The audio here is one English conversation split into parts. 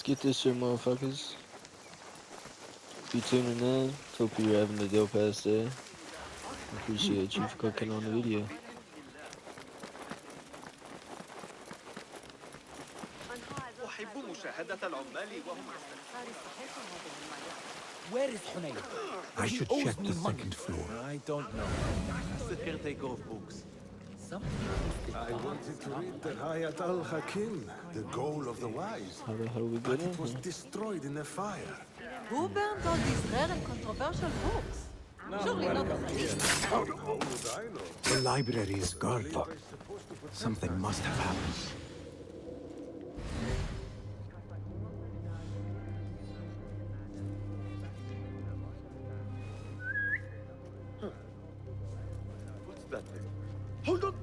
get this shit, motherfuckers. Be tuning in. Hope you're having a dope ass day. Appreciate you for clicking on the video. Where is Hunayn? I should check the second floor. I don't know. That's the caretaker of books. I wanted to read the Hayat al-Hakim, the goal of the wise. How the hell we But get in it was here? destroyed in a fire. Who burned all these rare and controversial books? Surely not the police. How would I know? The library is guarded. Something must have happened. What's that thing? Hold on!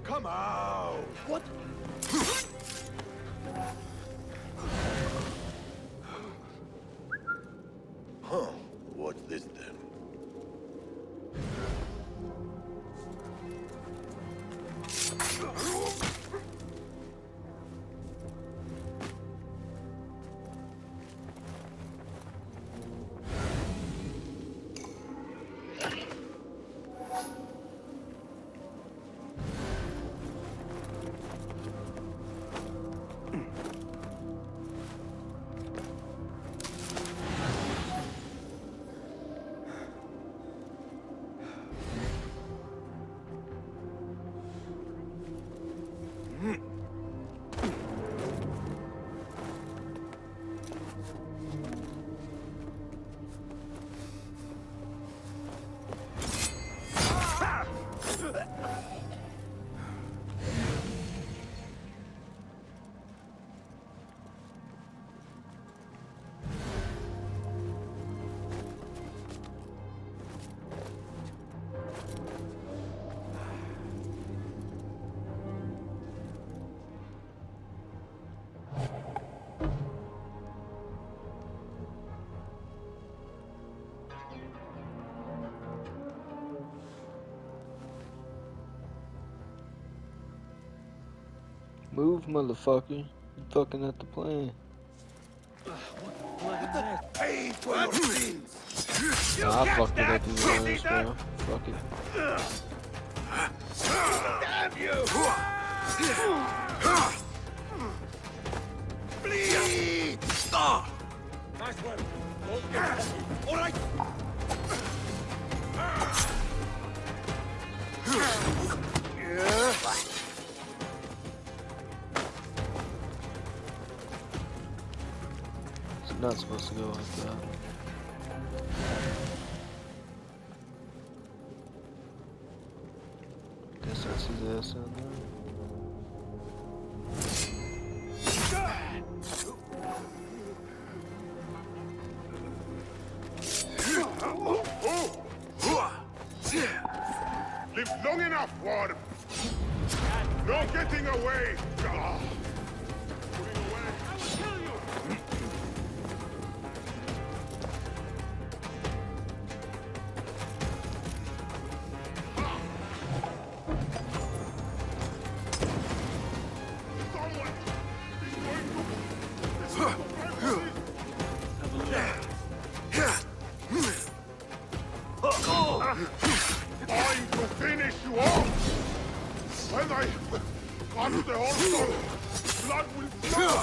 Come out! What? Huh. What's this then? Move, motherfucker. You fucking at the plan. Pay for your sins! Nah, I fucked it up in the honest, bro. Fuck it. Damn you! Bleed! Nice work. All right! It's not supposed to go like that. Guess that's his ass in there. Live long enough, Worm. No getting away. Putting away. I will kill you. Someone is going Time to finish you off! When I cut the horse, blood will flow!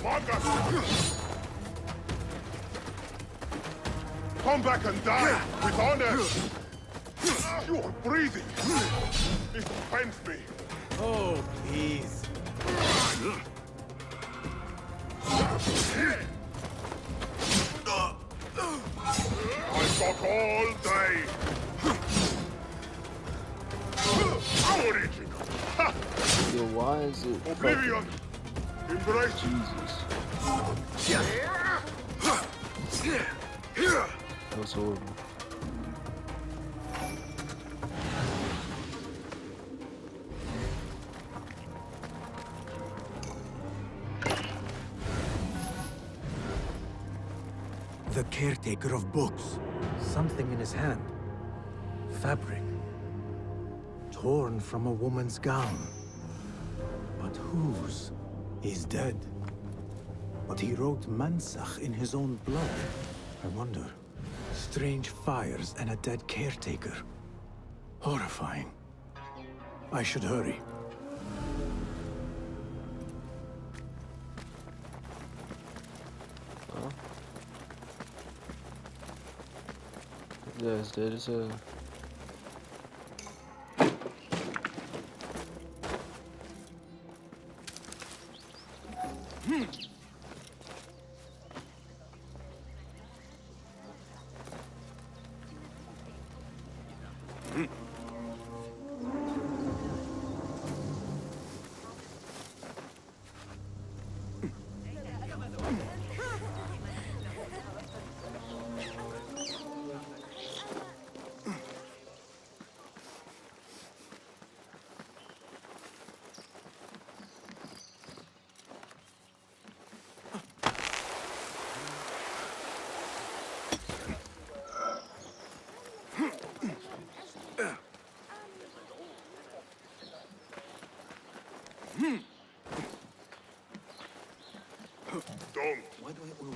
Marcus! Come back and die with honor! Your breathing! It offends me! Oh, please. I got all day! Origin! Yo, why is it fucking Oblivion! Embrace Jesus? That was horrible. The caretaker of books. Something in his hand. Fabric. Torn from a woman's gown. But whose? He's dead. But he wrote Mansach in his own blood. I wonder. Strange fires and a dead caretaker. Horrifying. I should hurry. Oh. Yeah, it's dead as hell.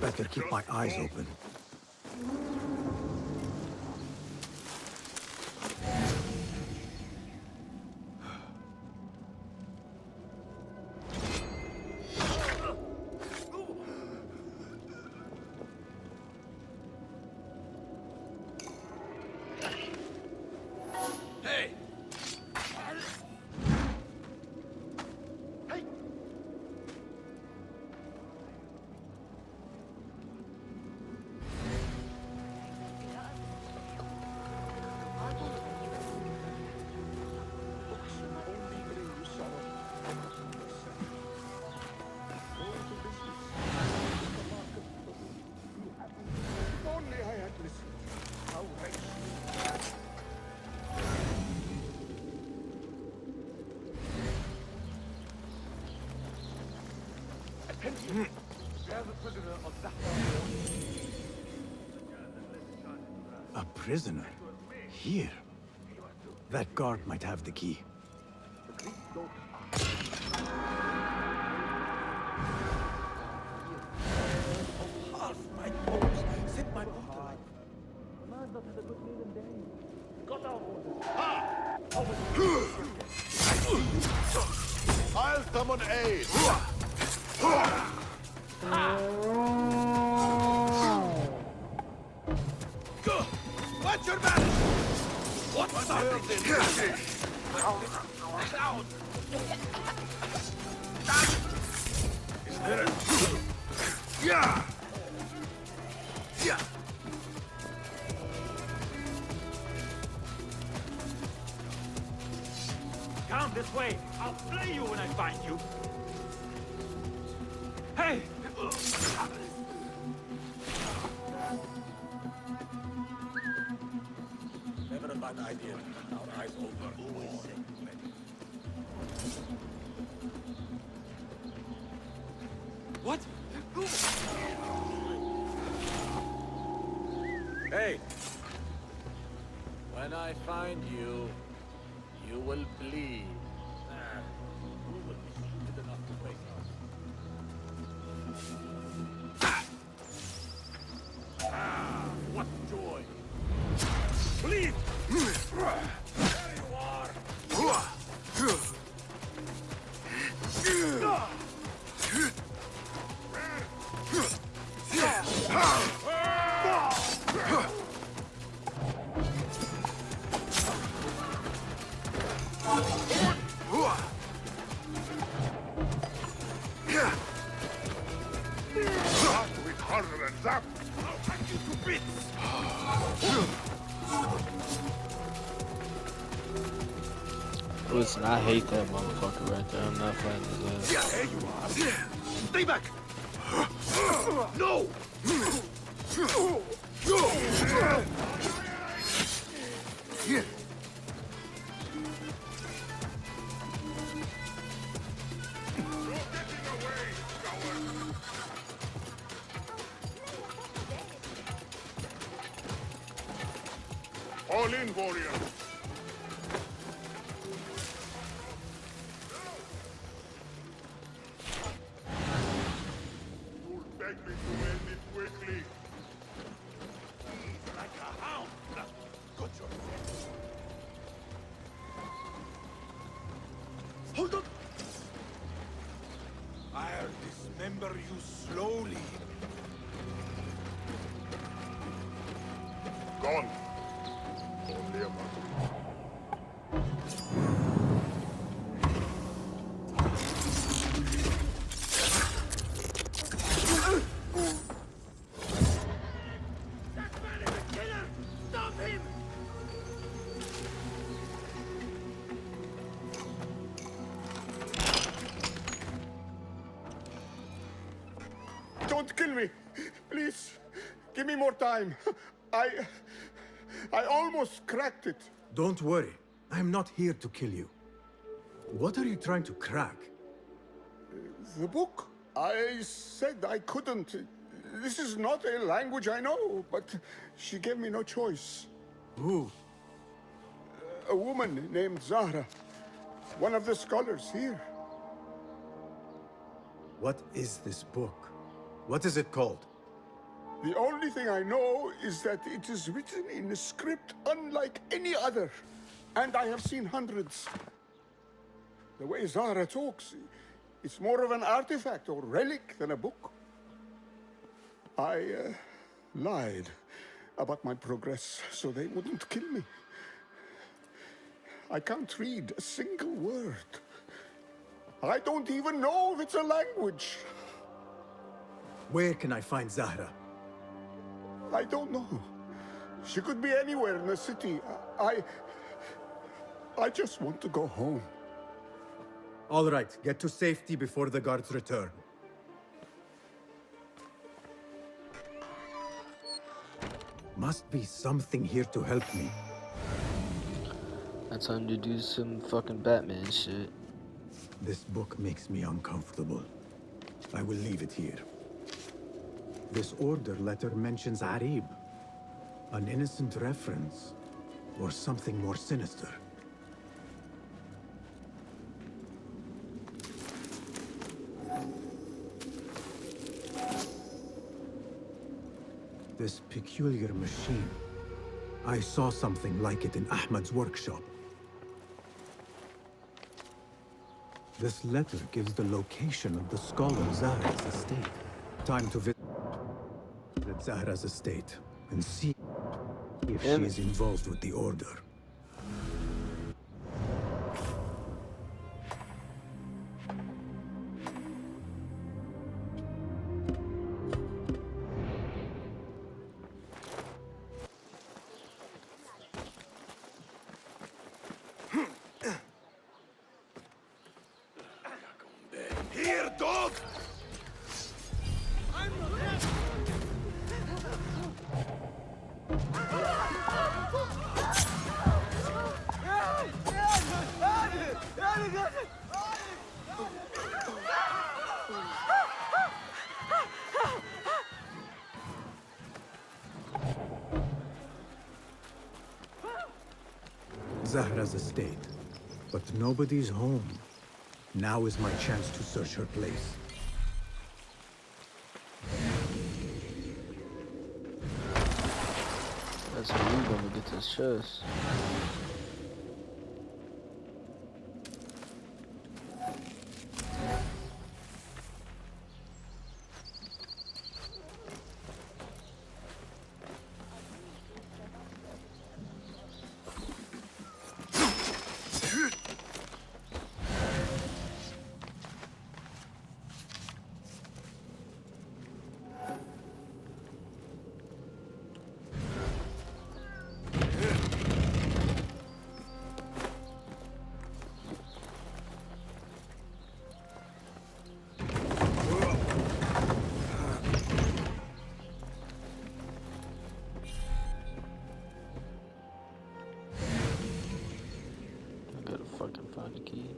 Better keep my eyes open. Only I had listened. How right. Attention! We have a prisoner of A prisoner? Here? That guard might have the key. Half my bones. Set my bottle light. I'll summon aid! Go! Watch your back! What's something? Cloud! Is there a... Yeah! Yeah! Come this way! I'll flay you when I find you! Hey! Never a bad idea. Our eyes open. What? Hey! When I find you, you will bleed. Who will be stupid enough to wake up? What joy! Bleed! There you are! Have to hit harder than that! I'll hack you to bits! Listen, I hate that motherfucker right there. I'm not fighting his ass. There you are! Stay back! No! Here! Fall in, warrior. You'll beg me to end it quickly. Like a hound. Got your Hold on! I'll dismember you slowly. Gone. Only a muscle. That man is a killer! Stop him! Don't kill me. Please. Give me more time. I almost cracked it. Don't worry. I'm not here to kill you. What are you trying to crack? The book? I said I couldn't. This is not a language I know, but she gave me no choice. Who? A woman named Zahra. One of the scholars here. What is this book? What is it called? The only thing I know is that it is written in a script unlike any other. And I have seen hundreds. The way Zahra talks, it's more of an artifact or relic than a book. I lied about my progress so they wouldn't kill me. I can't read a single word. I don't even know if it's a language. Where can I find Zahra? I don't know. She could be anywhere in the city. I just want to go home. All right, get to safety before the guards return. Must be something here to help me. That's time to do some fucking Batman shit. This book makes me uncomfortable. I will leave it here. This order letter mentions Arib. An innocent reference, or something more sinister. This peculiar machine. I saw something like it in Ahmad's workshop. This letter gives the location of the scholar Zahra's estate. Time to visit Zahra's estate and see if she is involved with the order. Here, dog! Zahra's estate. But nobody's home. Now is my chance to search her place. That's how we gonna get this chest. Fucking find a key.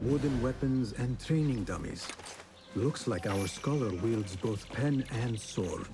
wooden weapons and training dummies. Looks like our scholar wields both pen and sword.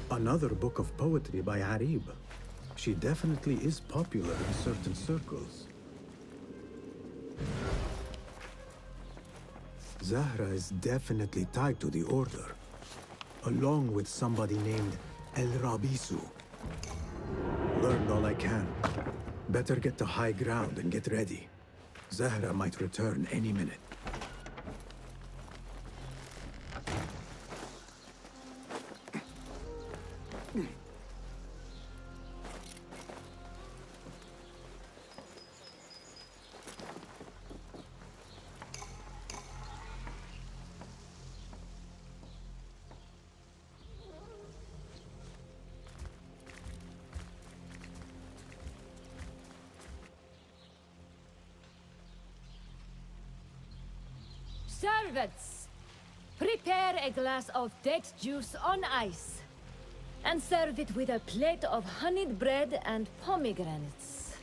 Another book of poetry by Arib. She definitely is popular in certain circles. Zahra is definitely tied to the Order, along with somebody named El Rabisu. Learned all I can. Better get to high ground and get ready. Zahra might return any minute. Servants, prepare a glass of date juice on ice, and serve it with a plate of honeyed bread and pomegranates.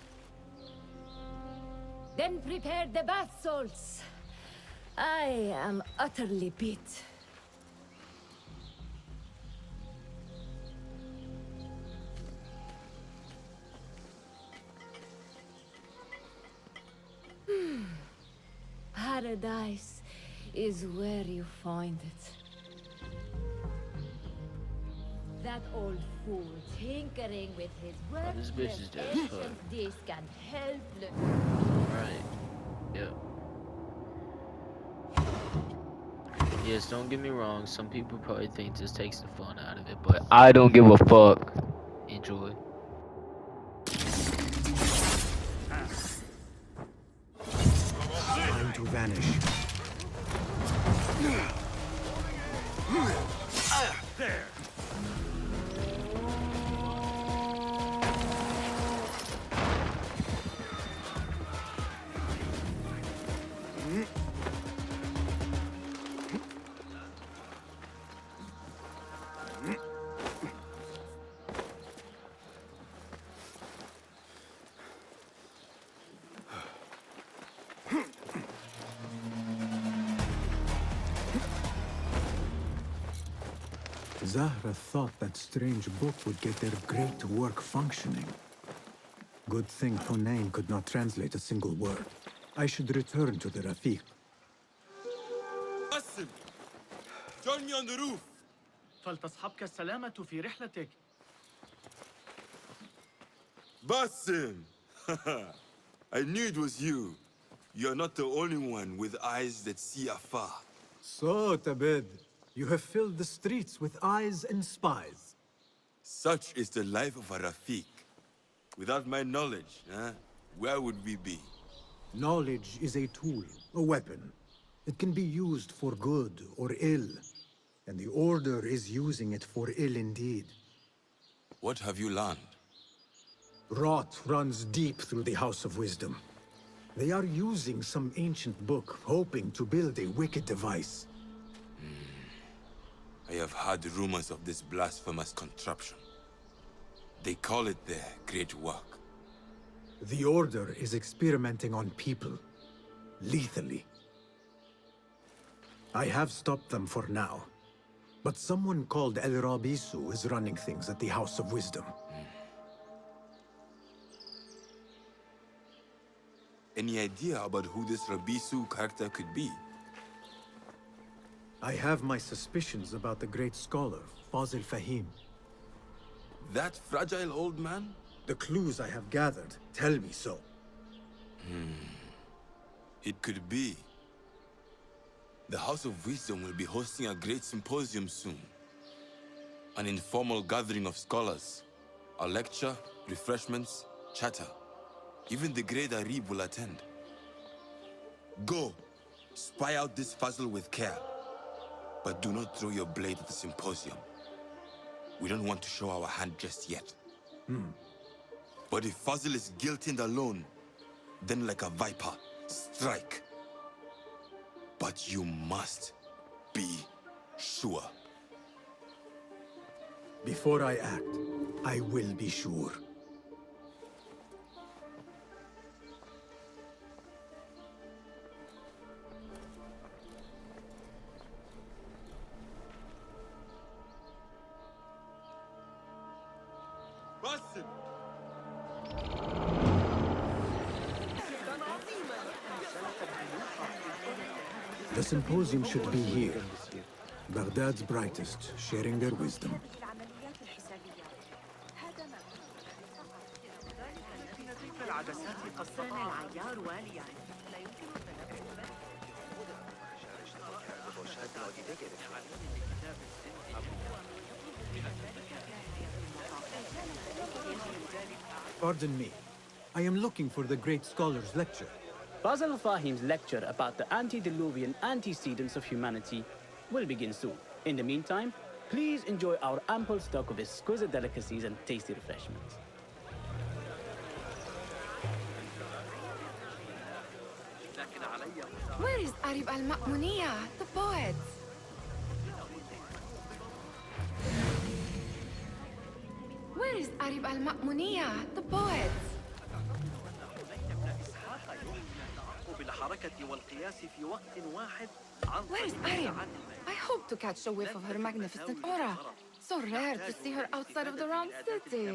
Then prepare the bath salts. I am utterly beat. Paradise is where you find it. That old fool tinkering with his this bitch is worthless dead as fuck. ancient disc and helpless. Right. Yep. Yes, don't get me wrong. Some people probably think this takes the fun out of it, but I don't give a fuck. Enjoy. Time to vanish. There. Zahra thought that strange book would get their great work functioning. Good thing Hunain could not translate a single word. I should return to the Rafiq. Qasim, join me on the roof. فلتصحبك السلامة في رحلتك. Basim! I knew it was you. You're not the only one with eyes that see afar. So, Tabid, you have filled the streets with eyes and spies. Such is the life of a Rafiq. Without my knowledge, where would we be? Knowledge is a tool, a weapon. It can be used for good or ill, and the Order is using it for ill indeed. What have you learned? Rot runs deep through the House of Wisdom. They are using some ancient book, hoping to build a wicked device. I have heard rumors of this blasphemous contraption. They call it their great work. The Order is experimenting on people, lethally. I have stopped them for now, but someone called El Rabisu is running things at the House of Wisdom. Any idea about who this Rabisu character could be? I have my suspicions about the great scholar, Fazil Fahim. That fragile old man? The clues I have gathered tell me so. It could be. The House of Wisdom will be hosting a great symposium soon. An informal gathering of scholars. A lecture, refreshments, chatter. Even the great Arib will attend. Go, spy out this puzzle with care. But do not throw your blade at the symposium. We don't want to show our hand just yet. But if Fazil is guilty and alone, then like a viper, strike. But you must be sure. Before I act, I will be sure. Basim! The symposium should be here. Baghdad's brightest, sharing their wisdom. Pardon me. I am looking for the great scholar's lecture. Basil Fahim's lecture about the antediluvian antecedents of humanity will begin soon. In the meantime, please enjoy our ample stock of exquisite delicacies and tasty refreshments. Where is Arib al-Ma'muniya, the poet? Where is Arib al-Ma'muniya, the poet? Where is Arib? I hope to catch a whiff of her magnificent aura. So rare to see her outside of the round city.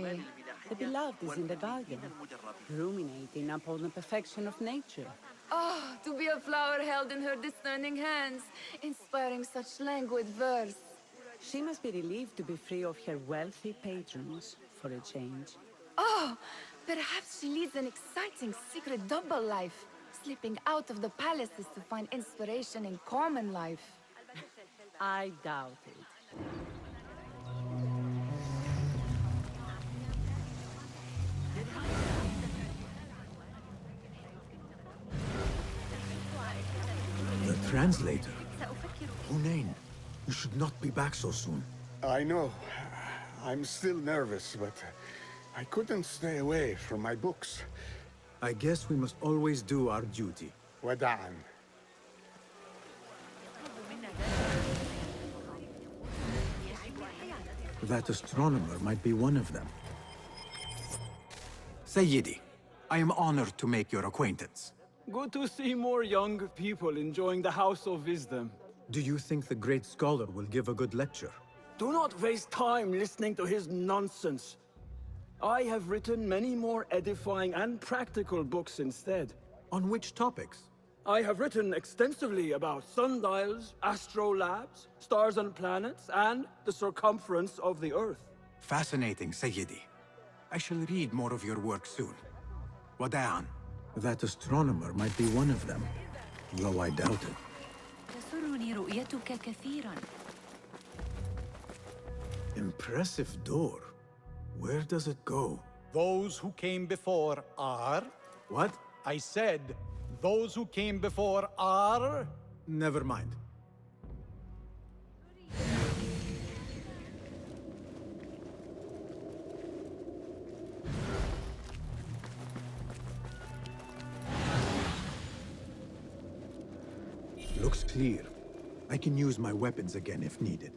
The beloved is in the garden, ruminating upon the perfection of nature. Oh, to be a flower held in her discerning hands, inspiring such languid verse. She must be relieved to be free of her wealthy patrons, for a change. Oh, perhaps she leads an exciting secret double life, slipping out of the palaces to find inspiration in common life. I doubt it. The translator? Hunain, you should not be back so soon. I know. I'm still nervous, but I couldn't stay away from my books. I guess we must always do our duty. Wada'an. That astronomer might be one of them. Sayyidi, I am honored to make your acquaintance. Good to see more young people enjoying the House of Wisdom. Do you think the great scholar will give a good lecture? Do not waste time listening to his nonsense. I have written many more edifying and practical books instead. On which topics? I have written extensively about sundials, astrolabes, stars and planets, and the circumference of the Earth. Fascinating, Sayyidi. I shall read more of your work soon. Wada'an. That astronomer might be one of them, though I doubt it. تسرني رؤيتك كثيرا. Impressive door. Where does it go? Those who came before are... What? I said, those who came before are... Never mind. Looks clear. I can use my weapons again if needed.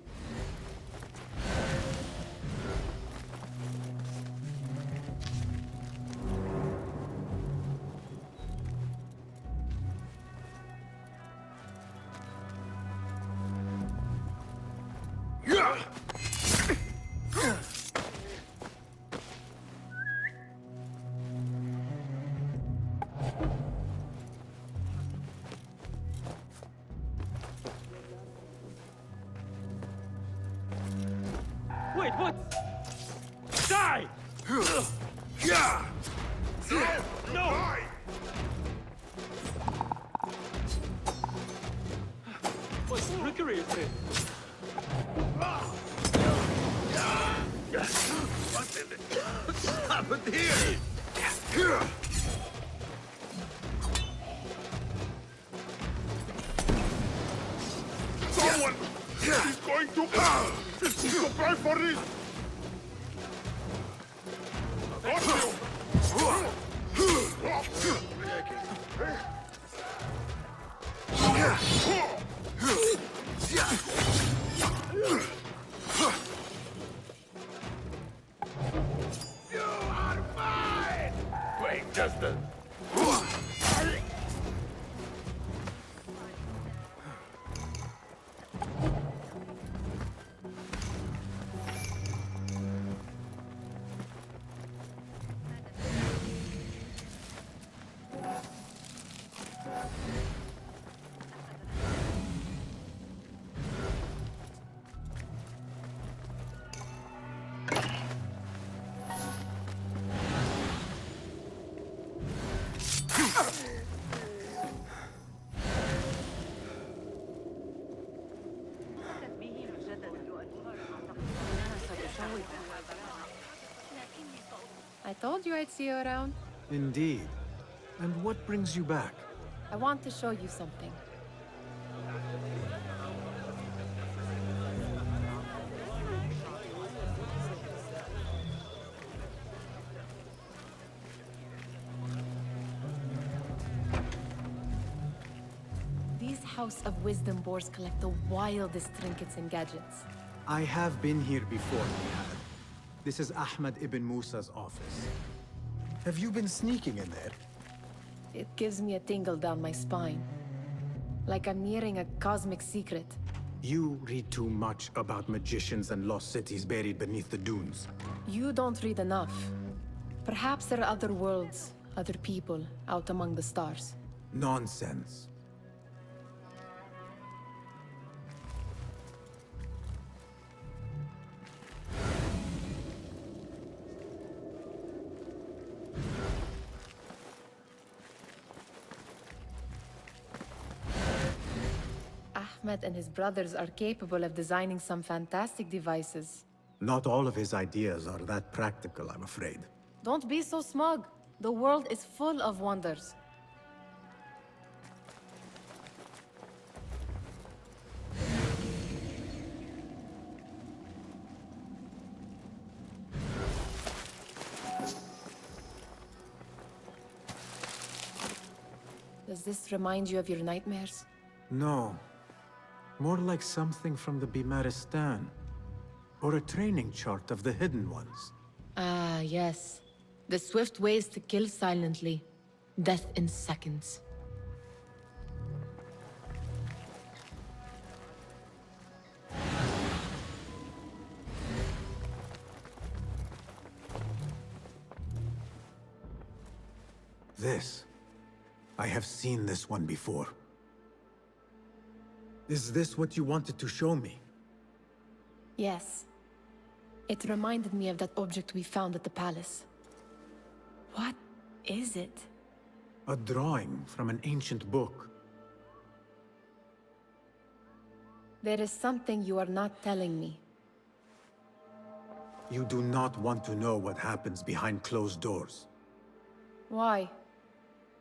Wait, what? Die! No! What trickery is this? What did it happen here? Someone is going to pay for this! You are mine! Wait, just a... I told you I'd see you around. Indeed. And what brings you back? I want to show you something. These House of Wisdom boars collect the wildest trinkets and gadgets. I have been here before, Mihad. This is Ahmed ibn Musa's office. Have you been sneaking in there? It gives me a tingle down my spine. Like I'm nearing a cosmic secret. You read too much about magicians and lost cities buried beneath the dunes. You don't read enough. Perhaps there are other worlds, other people, out among the stars. Nonsense. Ahmed and his brothers are capable of designing some fantastic devices. Not all of his ideas are that practical, I'm afraid. Don't be so smug. The world is full of wonders. Does this remind you of your nightmares? No. More like something from the Bimaristan. Or a training chart of the Hidden Ones. Ah, yes. The swift ways to kill silently. Death in seconds. This. I have seen this one before. Is this what you wanted to show me? Yes. It reminded me of that object we found at the palace. What is it? A drawing from an ancient book. There is something you are not telling me. You do not want to know what happens behind closed doors. Why?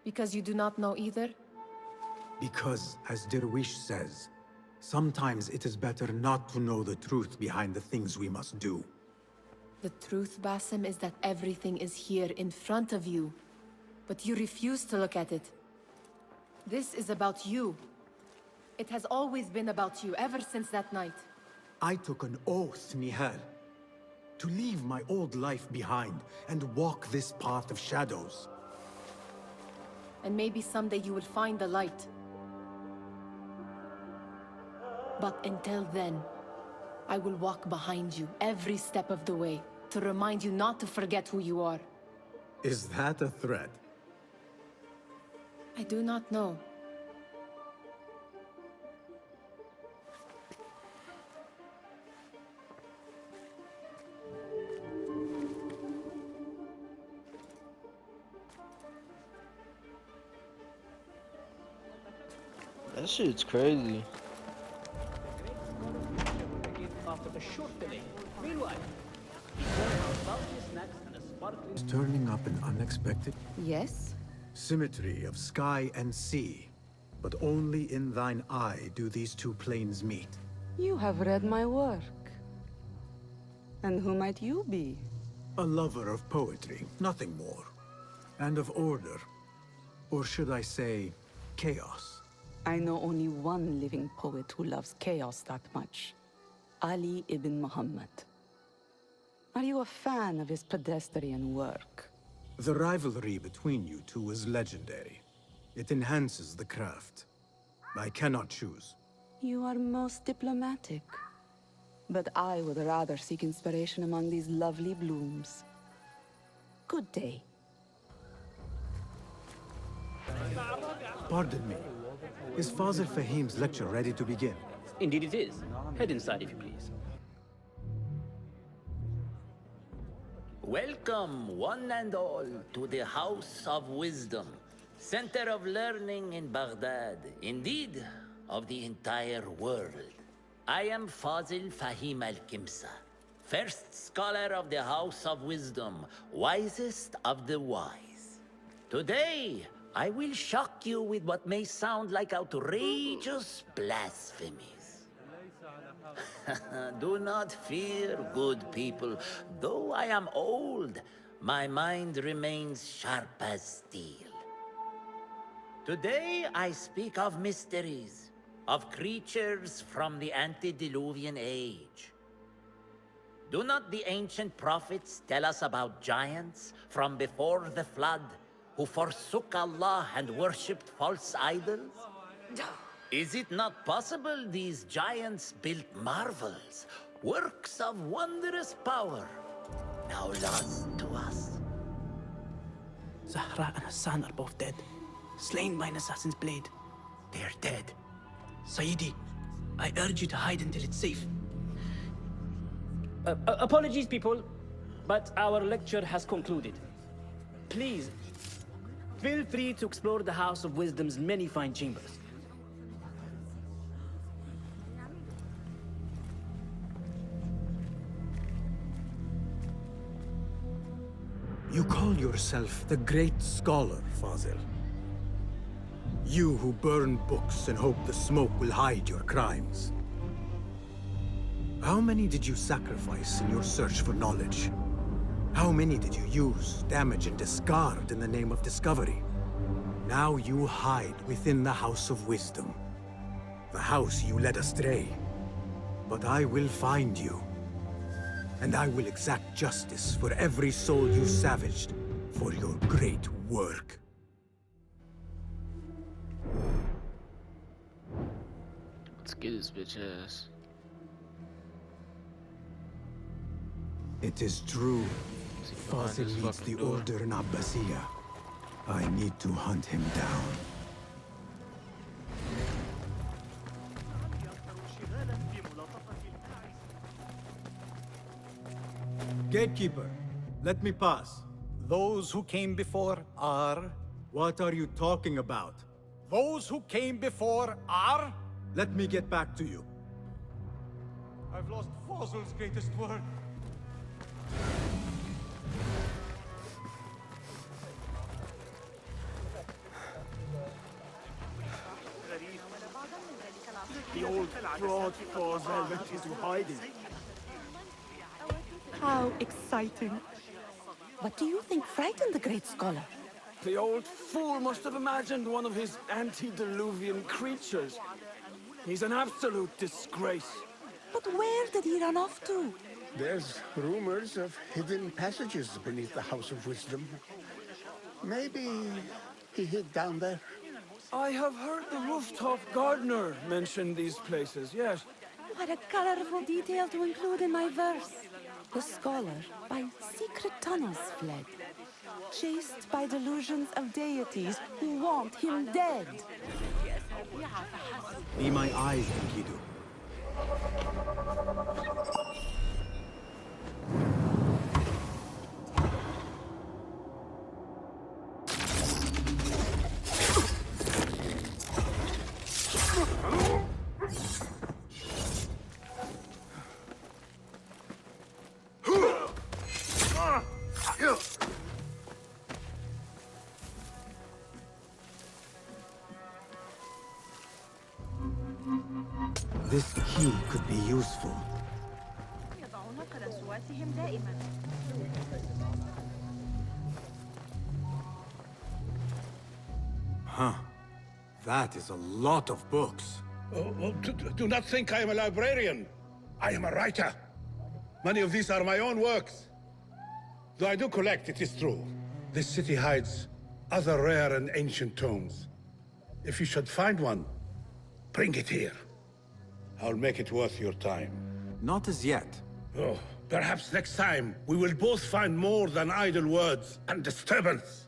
Because you do not know either? Because, as Derwish says, sometimes it is better not to know the truth behind the things we must do. The truth, Basim, is that everything is here in front of you. But you refuse to look at it. This is about you. It has always been about you, ever since that night. I took an oath, Nihal, to leave my old life behind and walk this path of shadows. And maybe someday you will find the light. But until then, I will walk behind you every step of the way to remind you not to forget who you are. Is that a threat? I do not know. That shit's crazy. After a short delay. Meanwhile, Is turning up an unexpected Yes? symmetry of sky and sea, but only in thine eye do these two planes meet. You have read my work. And who might you be? A lover of poetry, nothing more. And of order. Or should I say, chaos. I know only one living poet who loves chaos that much. Ali ibn Muhammad. Are you a fan of his pedestrian work? The rivalry between you two is legendary. It enhances the craft. I cannot choose. You are most diplomatic. But I would rather seek inspiration among these lovely blooms. Good day. Pardon me. Is Fazil Fahim's lecture ready to begin? Indeed it is. Head inside if you please. Welcome, one and all, to the House of Wisdom, center of learning in Baghdad, indeed, of the entire world. I am Fazil Fahim al-Kimsa, first scholar of the House of Wisdom, wisest of the wise. Today, I will shock you with what may sound like outrageous blasphemies. Do not fear, good people. Though I am old, my mind remains sharp as steel. Today I speak of mysteries, of creatures from the antediluvian age. Do not the ancient prophets tell us about giants from before the flood who forsook Allah and worshipped false idols? Is it not possible these giants built marvels, works of wondrous power, now lost to us? Zahra and Hassan are both dead, slain by an assassin's blade. They're dead. Sayyidi, I urge you to hide until it's safe. Apologies, people, but our lecture has concluded. Please, feel free to explore the House of Wisdom's many fine chambers. You call yourself the great scholar, Fazil. You who burn books and hope the smoke will hide your crimes. How many did you sacrifice in your search for knowledge? How many did you use, damage, and discard in the name of discovery? Now you hide within the House of Wisdom. The house you led astray. But I will find you. And I will exact justice for every soul you savaged for your great work. Let's get this bitch ass. It is true. Fazil leads the Order in Abbasiyah. I need to hunt him down. Gatekeeper, let me pass. Those who came before are... What are you talking about? Those who came before are... Let me get back to you. I've lost Fazil's greatest work. The old fraud Forzel went into hiding. How exciting. What do you think frightened the great scholar? The old fool must have imagined one of his antediluvian creatures. He's an absolute disgrace. But where did he run off to? There's rumors of hidden passages beneath the House of Wisdom. Maybe he hid down there. I have heard the rooftop gardener mention these places, yes. What a colorful detail to include in my verse. The scholar by secret tunnels fled, chased by delusions of deities who want him dead. Be my eyes, Enkidu. This key could be useful. Huh. That is a lot of books. Do not think I am a librarian. I am a writer. Many of these are my own works. Though I do collect, it is true. This city hides other rare and ancient tomes. If you should find one, bring it here. I'll make it worth your time. Not as yet. Oh, perhaps next time we will both find more than idle words and disturbance.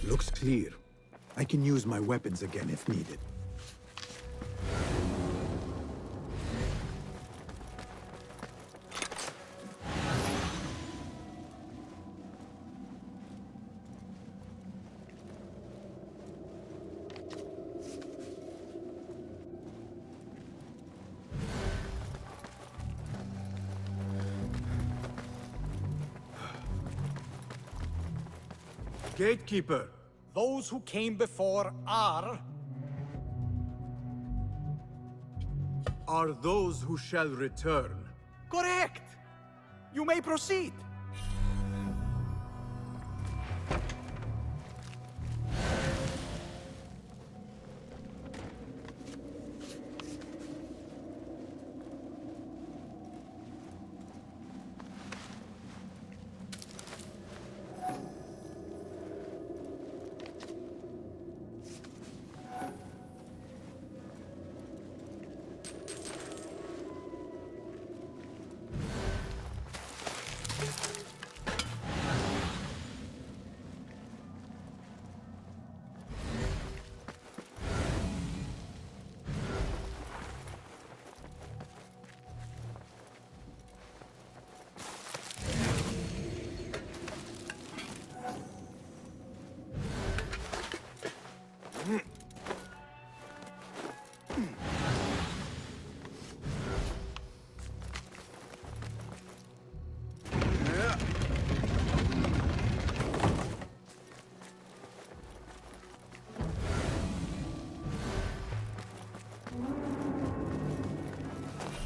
Looks clear. I can use my weapons again if needed. Gatekeeper! Those who came before are those who shall return. correct. You may proceed.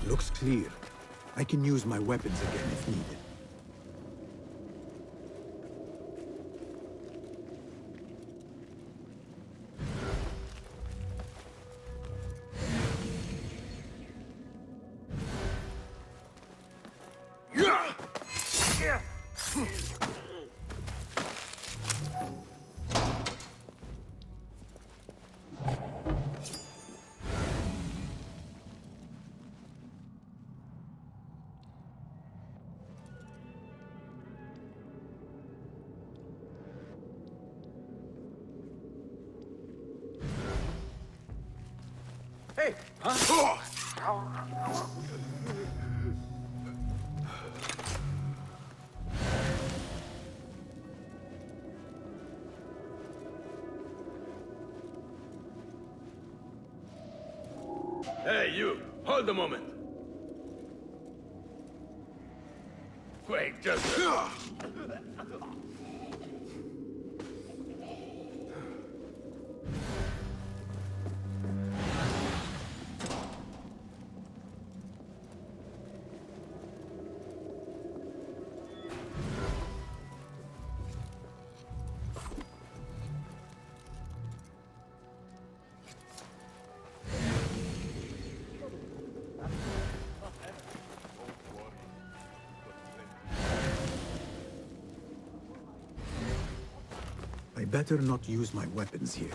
Looks clear. I can use my weapons again if needed. Hey, you! Hold a moment! Wait, just... I better not use my weapons here.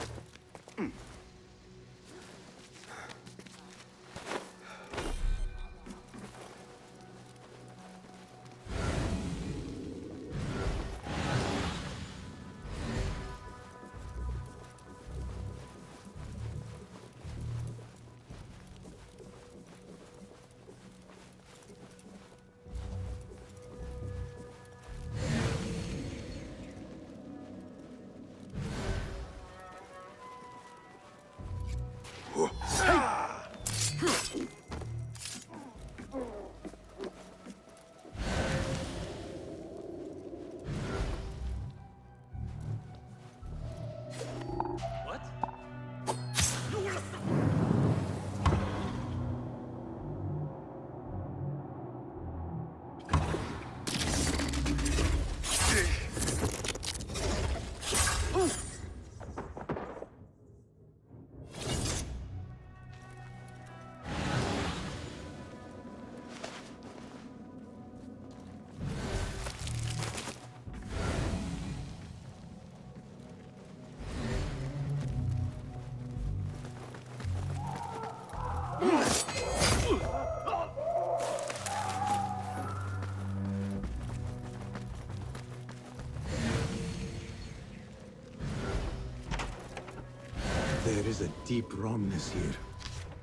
There is a deep wrongness here.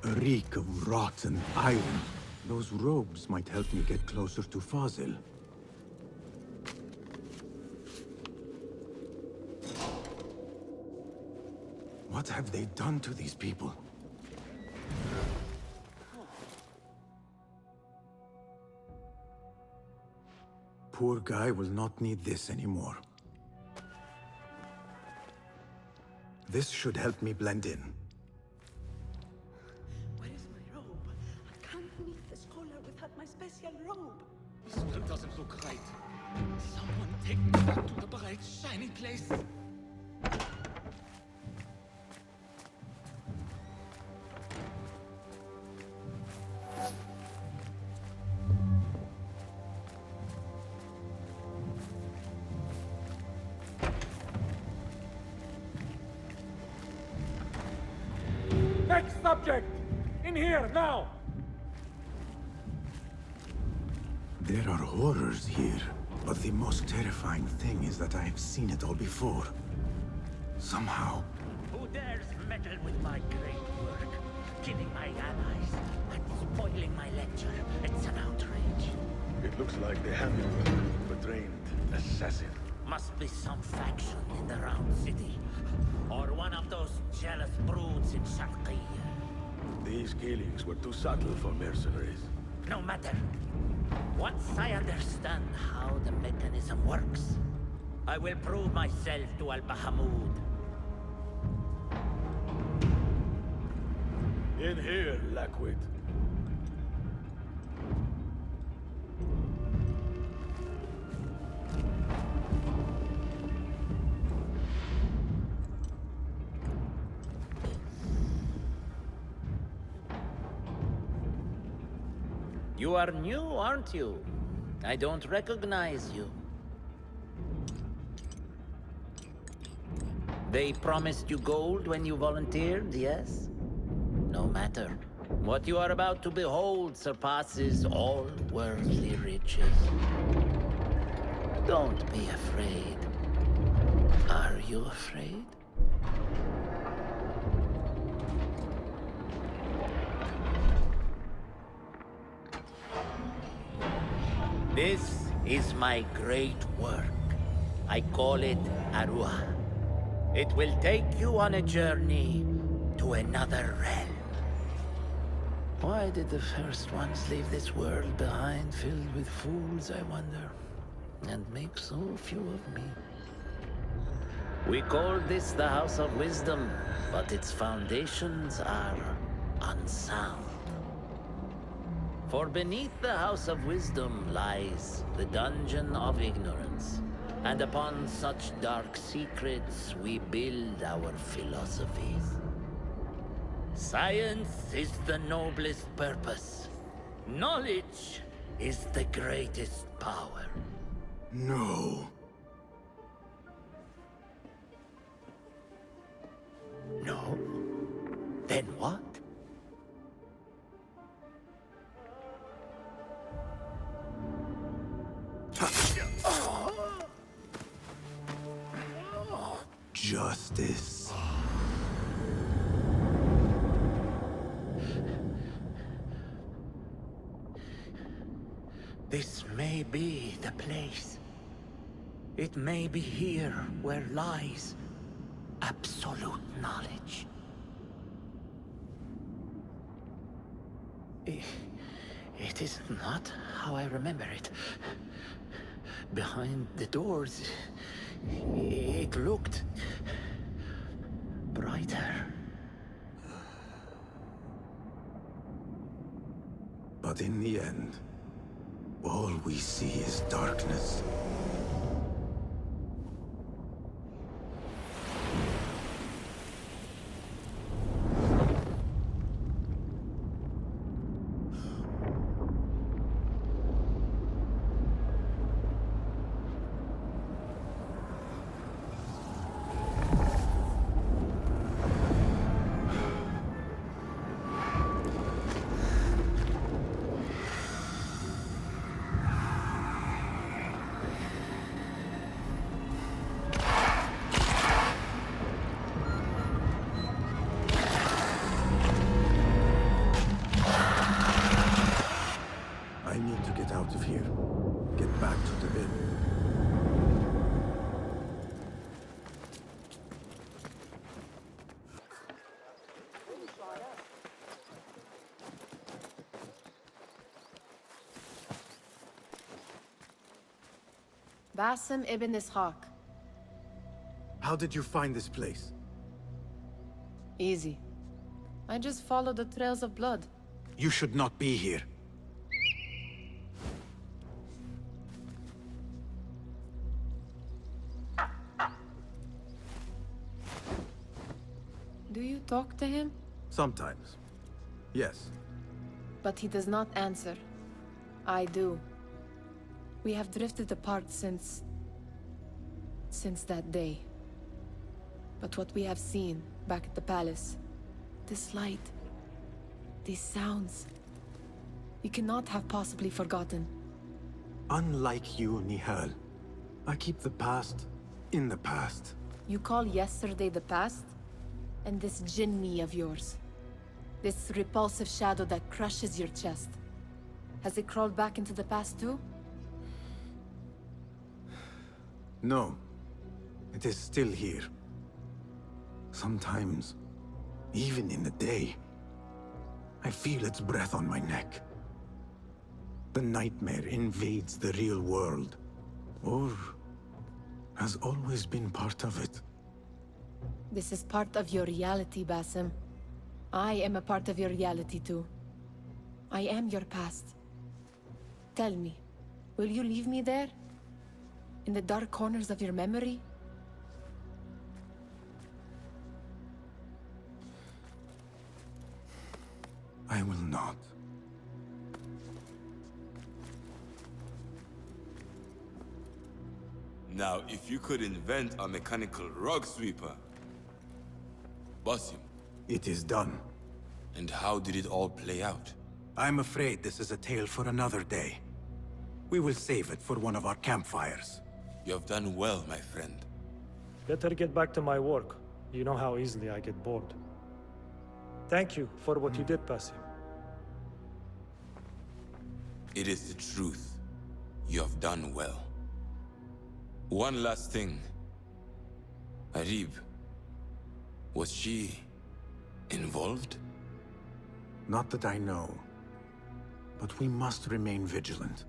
A reek of rotten iron. Those robes might help me get closer to Fazil. What have they done to these people? Poor guy will not need this anymore. This should help me blend in. Where is my robe? I can't meet the scholar without my special robe. Something doesn't look right. Someone take me back to the bright, shining place. Next subject! In here, now! There are horrors here, but the most terrifying thing is that I have seen it all before. Somehow. Who dares meddle with my great work? Killing my allies and spoiling my lecture. It's an outrage. It looks like the handler of a trained assassin. Must be some faction in the Round City. Or one of those jealous broods in Sharqiyya. These killings were too subtle for mercenaries. No matter. Once I understand how the mechanism works, I will prove myself to Al-Bahamud. In here, Lackwit. You are new, aren't you? I don't recognize you. They promised you gold when you volunteered, yes? No matter. What you are about to behold surpasses all worldly riches. Don't be afraid. Are you afraid? This is my great work. I call it Arua. It will take you on a journey to another realm. Why did the first ones leave this world behind filled with fools, I wonder? And make so few of me. We call this the House of Wisdom, but its foundations are unsound. For beneath the House of Wisdom lies the Dungeon of Ignorance. And upon such dark secrets, we build our philosophies. Science is the noblest purpose. Knowledge is the greatest power. No. No? Then what? Justice. This may be the place. It may be here where lies absolute knowledge. It is not how I remember it. Behind the doors, it looked brighter. But in the end, all we see is darkness. I need to get out of here. Get back to the bin. Basim ibn Ishaq. How did you find this place? Easy. I just followed the trails of blood. You should not be here. Do you talk to him? Sometimes. Yes. But he does not answer. I do. We have drifted apart since that day. But what we have seen back at the palace, this light, these sounds, you cannot have possibly forgotten. Unlike you, Nihal, I keep the past in the past. You call yesterday the past? And this jinni of yours, this repulsive shadow that crushes your chest, has it crawled back into the past too? No. It is still here. Sometimes, even in the day, I feel its breath on my neck. The nightmare invades the real world, or has always been part of it. This is part of your reality, Basim. I am a part of your reality too. I am your past. Tell me, will you leave me there? In the dark corners of your memory? I will not. Now, if you could invent a mechanical rug sweeper, Basim. It is done. And how did it all play out? I'm afraid this is a tale for another day. We will save it for one of our campfires. You have done well, my friend. Better get back to my work. You know how easily I get bored. Thank you for what you did, Basim. It is the truth. You have done well. One last thing. Arib, was she involved? Not that I know. But we must remain vigilant.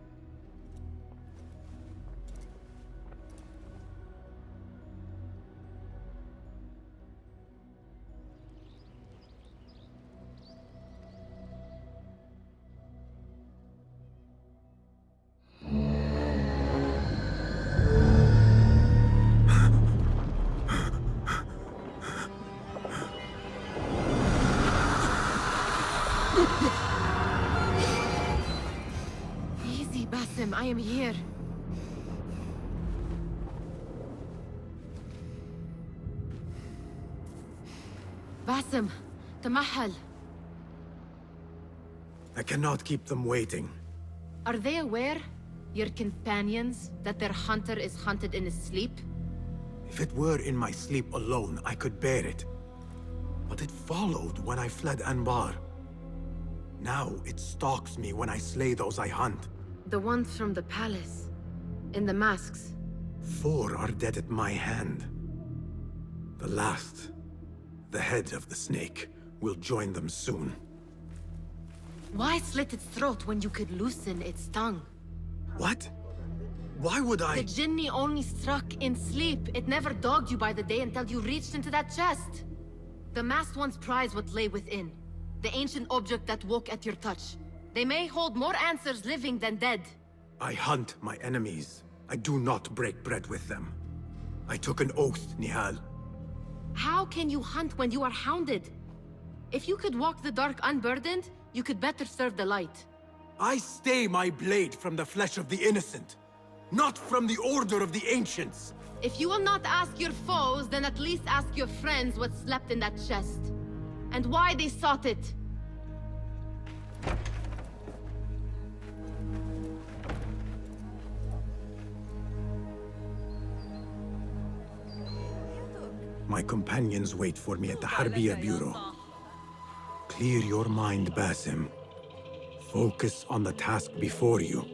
Easy, Basim, I am here. Basim, Tamahal. I cannot keep them waiting. Are they aware, your companions, that their hunter is hunted in his sleep? If it were in my sleep alone, I could bear it. But it followed when I fled Anbar. Now it stalks me when I slay those I hunt. The ones from the palace. In the masks. 4 are dead at my hand. The last, the head of the snake, will join them soon. Why slit its throat when you could loosen its tongue? What? Why would I? The Jinni only struck in sleep. It never dogged you by the day until you reached into that chest. The masked ones prize what lay within. The ancient object that woke at your touch. They may hold more answers living than dead. I hunt my enemies. I do not break bread with them. I took an oath, Nihal. How can you hunt when you are hounded? If you could walk the dark unburdened, you could better serve the light. I stay my blade from the flesh of the innocent, not from the order of the ancients. If you will not ask your foes, then at least ask your friends what slept in that chest. And why they sought it. My companions wait for me at the Harbiya Bureau. Clear your mind, Basim. Focus on the task before you.